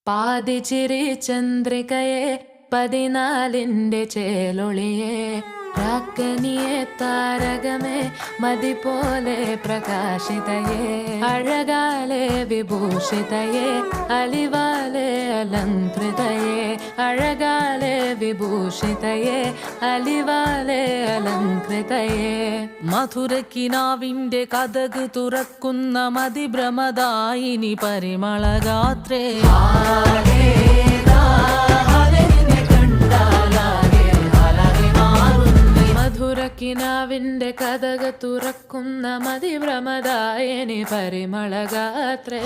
പാതിച്ചിരി ചന്ദ്രികയെ 14ന്റെ ചേലൊളിയെ രാക്കനിയെ താരകമേ മതി പോലെ പ്രകാശിതയെ അഴകാലെ വിഭൂഷിതയെ അലിവാലെ അലങ്കൃതയെ അഴകാലെ വിഭൂഷിതയെ അലിവാലെ അലങ്കൃതയെ മധുരക്കിനാവിന്റെ കഥക് തുറക്കുന്ന മതിഭ്രമദായിനി പരിമളഗാത്രേ മധുരക്കിനാവിന്റെ കഥക് തുറക്കുന്ന മതിഭ്രമദായിനി പരിമളഗാത്രേ